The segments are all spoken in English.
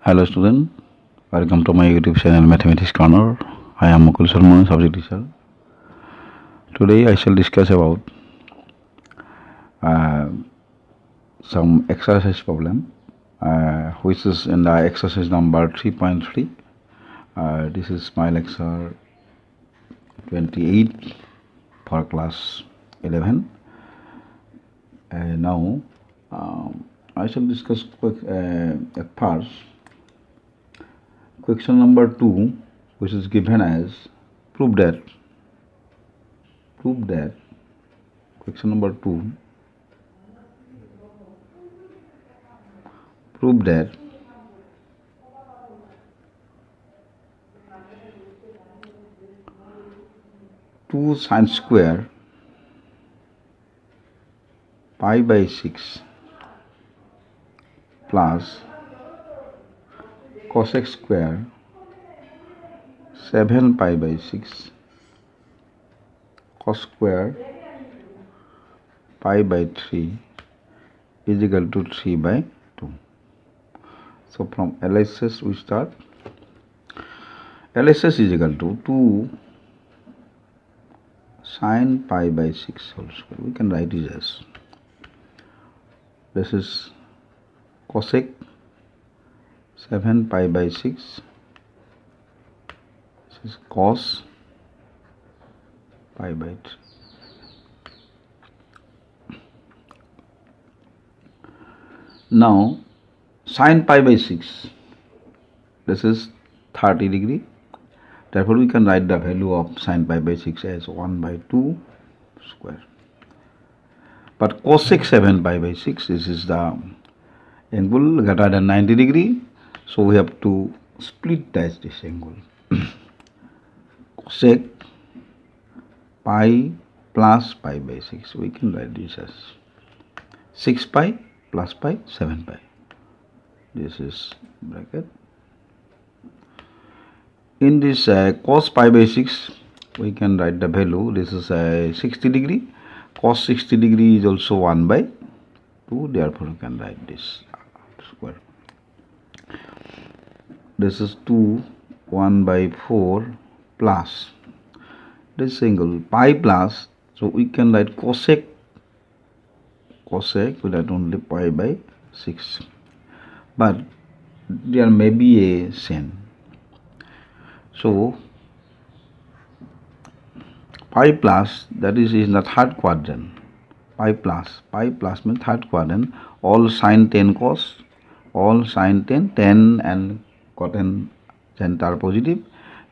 Hello student, welcome to my YouTube channel Mathematics Corner. I am Mukul Sarma, subject teacher. Today I shall discuss about uh, some exercise problem which is in the exercise number 3.3. This is my lecture 28 for class 11. Now I shall discuss at first question number 2, which is given as prove that question number 2, prove that two sine square pi by 6 plus cosec square 7 pi by 6 cos square pi by 3 is equal to 3 by 2. So from LHS we start. LHS is equal to 2 sine pi by 6 whole square. We can write it as this is cosec 7 pi by 6. This is cos pi by 3. Now sine pi by 6, this is 30 degree. Therefore we can write the value of sine pi by 6 as 1 by 2 square. But cosec 7 pi by 6, this is the angle greater than 90 degree. So we have to split this angle. Cosec pi plus pi by 6. We can write this as 6 pi plus pi 7 pi. This is bracket. In this cos pi by 6, we can write the value. This is 60 degree. Cos 60 degree is also 1 by 2. Therefore, we can write this square. This is 2 1 by 4 plus this angle pi plus. So we can write cosec. We write only pi by 6. But there may be a sin. So pi plus, that is in the third quadrant. Pi plus means third quadrant. All sine 10 cos, all sine 10 and cotangent are positive.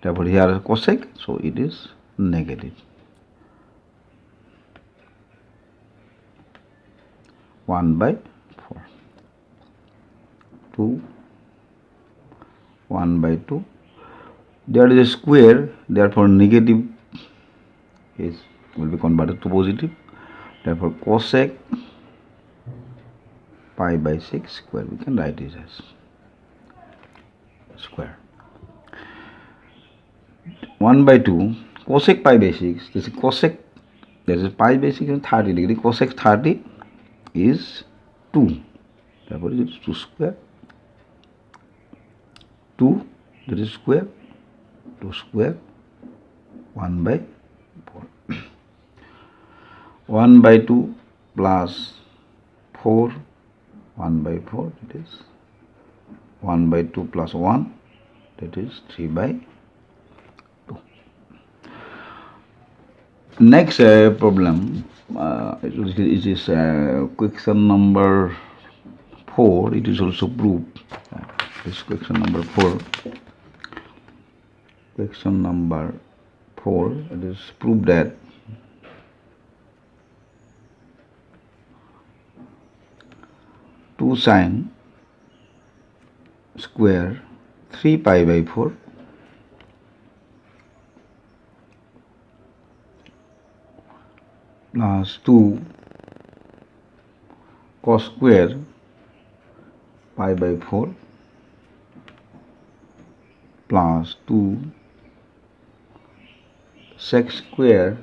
Therefore here cosec, so it is negative. 1 by 4. 2 1 by 2. There is a square, therefore negative will be converted to positive. Therefore cosec pi by 6 square, we can write it as square. 1 by 2 cosec pi by 6. This is cosec, that is pi by 6 is 30 degree. Cosec 30 is 2. Therefore it is 2 square. 2, that is square. 2 square 1 by 4. 1 by 2 plus 4, 1 by 4, that is 1 by 2 plus 1, that is 3 by 2. Next problem, it is question number 4. It is also proved. This question number 4. Question number 4, it is proved that two sine square 3 pi by 4 plus 2 cos square pi by 4 plus 2 sec square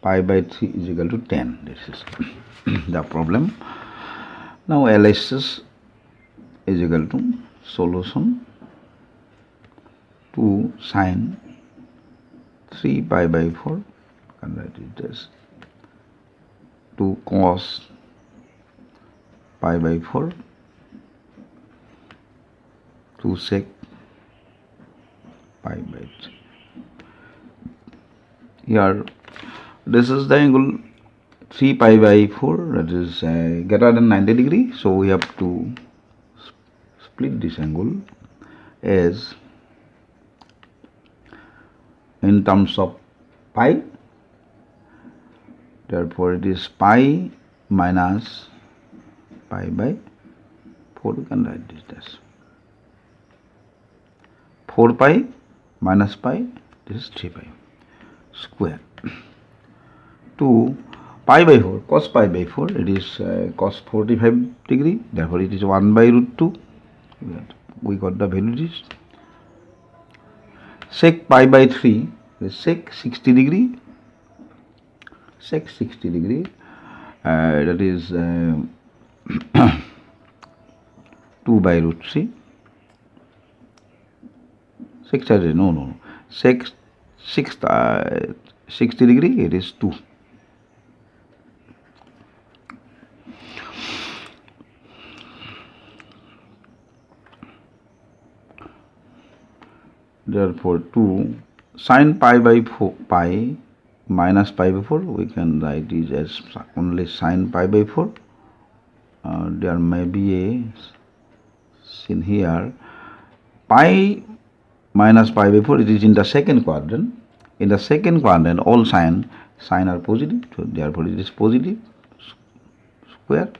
pi by 3 is equal to 10. This is the problem. Now LHS is equal to solution 2 sine 3 pi by 4, and write it as 2 cos pi by 4, 2 sec pi by 3. Here this is the angle 3 pi by 4, that is greater than 90 degree, so we have to split this angle as in terms of pi. Therefore it is pi minus pi by 4. We can write this as 4 pi minus pi, this is 3 pi square, 2 pi by 4 cos pi by 4, it is cos 45 degree, therefore it is 1 by root 2. We got the value. Is sec pi by 3 is sec 60 degree, sec 60 degree, that is 2 by root 3. Sec 60 degree, it is 2. Therefore 2 sine pi by 4 pi minus pi by 4, we can write it as only sine pi by 4. There may be a sin here, pi minus pi by 4, it is in the second quadrant. In the second quadrant all sign are positive, so therefore it is positive square,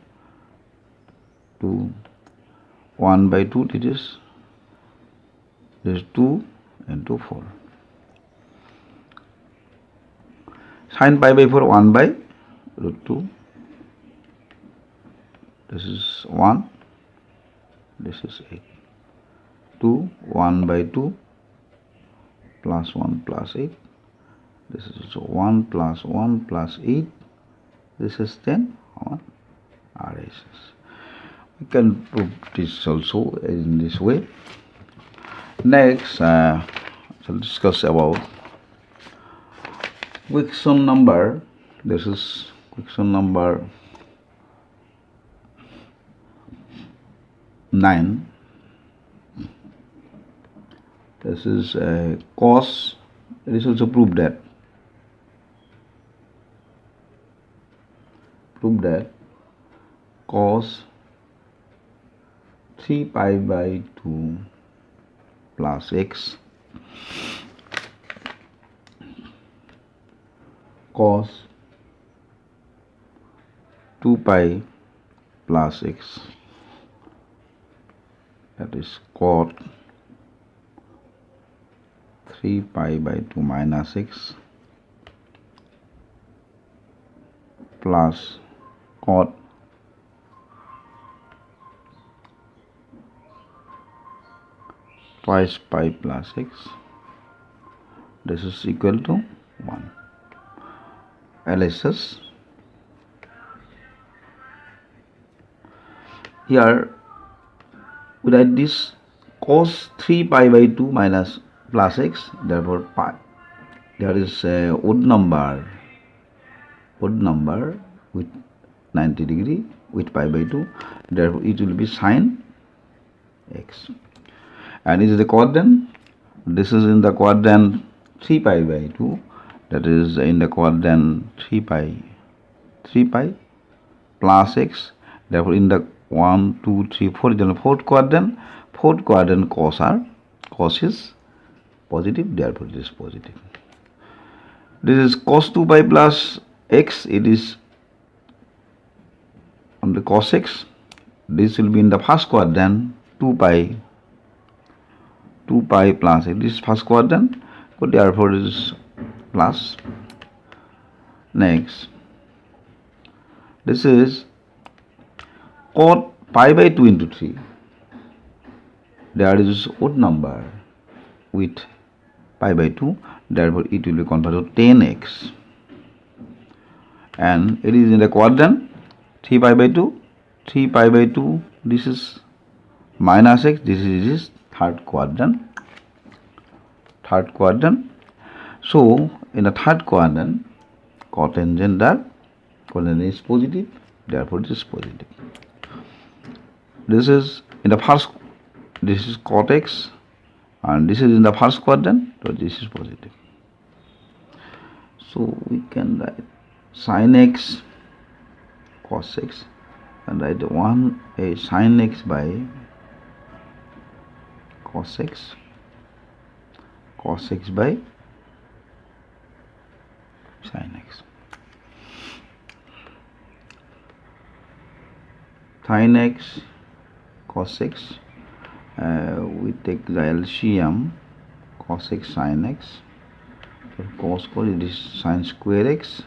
2 1 by 2, it is 2 into 4. Sin pi by 4 1 by root 2, this is 1, this is 8, 2 1 by 2 plus 1 plus 8, this is 1 plus 1 plus 8, this is 10 on RSS. We can prove this also in this way. Next, shall discuss about question number. This is question number 9. This is cos. It is also proved that cos 3 pi by 2 plus x cos 2 pi plus x, that is cot 3 pi by 2 minus x plus cot twice pi plus x, this is equal to 1. LSS. Here we write this cos 3 pi by 2 minus plus x, therefore pi, there is a odd number with 90 degree with pi by 2, therefore it will be sine x. And this is the quadrant, this is in the quadrant 3 pi by 2, that is in the quadrant 3 pi plus x, therefore in the 1 2 3 4 is the fourth quadrant cos is positive, therefore it is positive. This is cos 2 pi plus x, it is on the cos x, this will be in the first quadrant 2 pi plus x, this is first quadrant, so therefore it is plus. Next, this is cot pi by 2 into 3, there is odd number with pi by 2, therefore it will be converted to 10x, and it is in the quadrant 3 pi by 2, this is minus x. This is third quadrant. So in the third quadrant, cotangent is positive, therefore it is positive. This is in the first, this is cot x, and this is in the first quadrant, so this is positive. So we can write sin x cos x, and write a sin x by cos x by sin x. Sin x cos x, we take the LCM, cos x sin x. So cos it is sin square x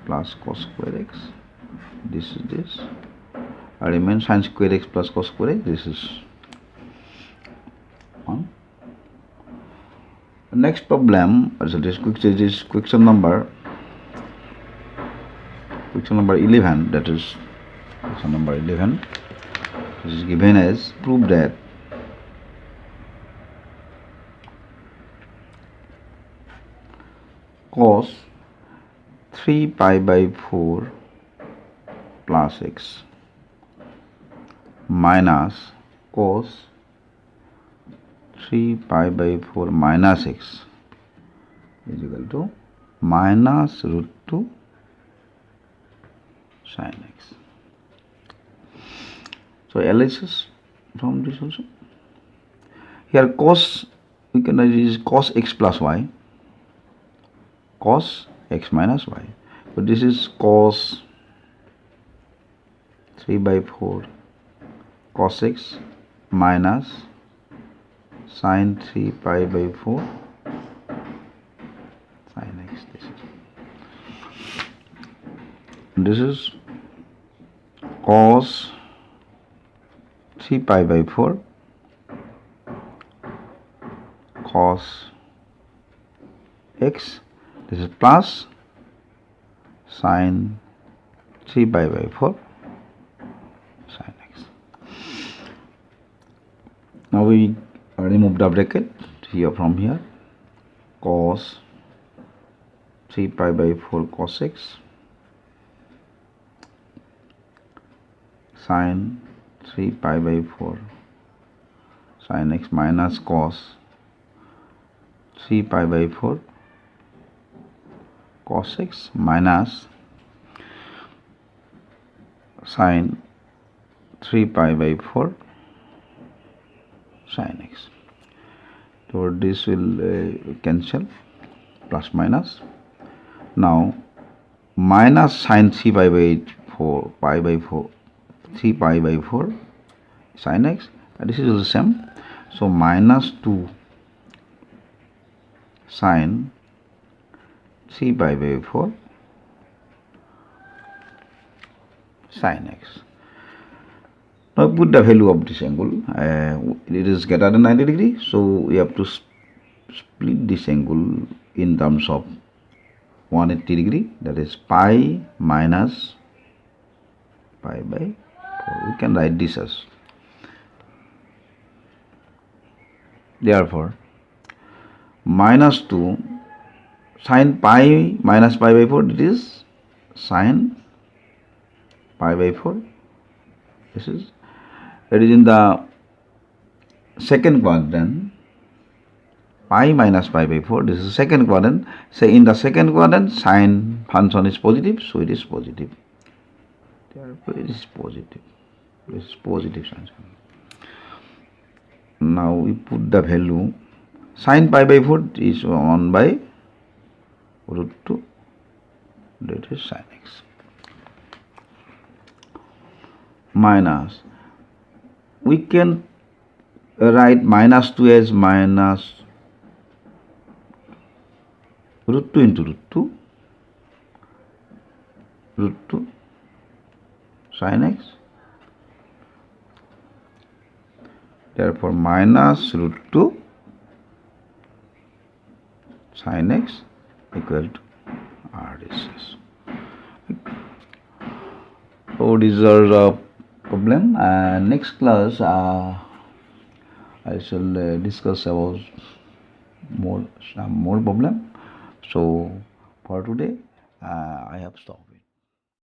plus cos square x. This is this. I remain sin square x plus cos square x. This is 1. Next problem, so this question number 11. That is question number 11. This is given as prove that cos 3 pi by 4 plus x minus cos 3 pi by 4 minus x is equal to minus root 2 sin x. So LHS from this also. Here cos, we can write is cos x plus y, cos x minus y. So this is cos 3 by 4 cos x minus sin 3 pi by 4 sin x. This is cos 3 pi by 4 cos x. This is plus sin 3 pi by 4 sin x. Now we remove the bracket here from here. Cos 3 pi by 4 cos x sin 3 pi by 4 sin x minus cos 3 pi by 4 cos x minus sin 3 pi by 4 sin x. So this will cancel, plus minus. Now minus sin 3 pi by 4 3 pi by 4 sin x, and this is the same. So minus 2 sin 3 pi by 4 sin x. Now put the value of this angle. It is greater than 90 degree, so we have to split this angle in terms of 180 degree. That is pi minus pi by 4. We can write this as, therefore minus 2 sin pi minus pi by 4, it is sin pi by 4. This is, it is in the second quadrant, pi minus pi by 4. This is second quadrant. Say in the second quadrant sin function is positive, so it is positive. Therefore it is positive. This is positive sin. Now we put the value. Sin pi by 4 is 1 by root 2, that is sin x, minus, we can write minus 2 as minus root 2 into root 2 sin x. Therefore minus root 2 sin x equal to r. So these are problem, and next class I shall discuss about some more problem. So for today I have stopped.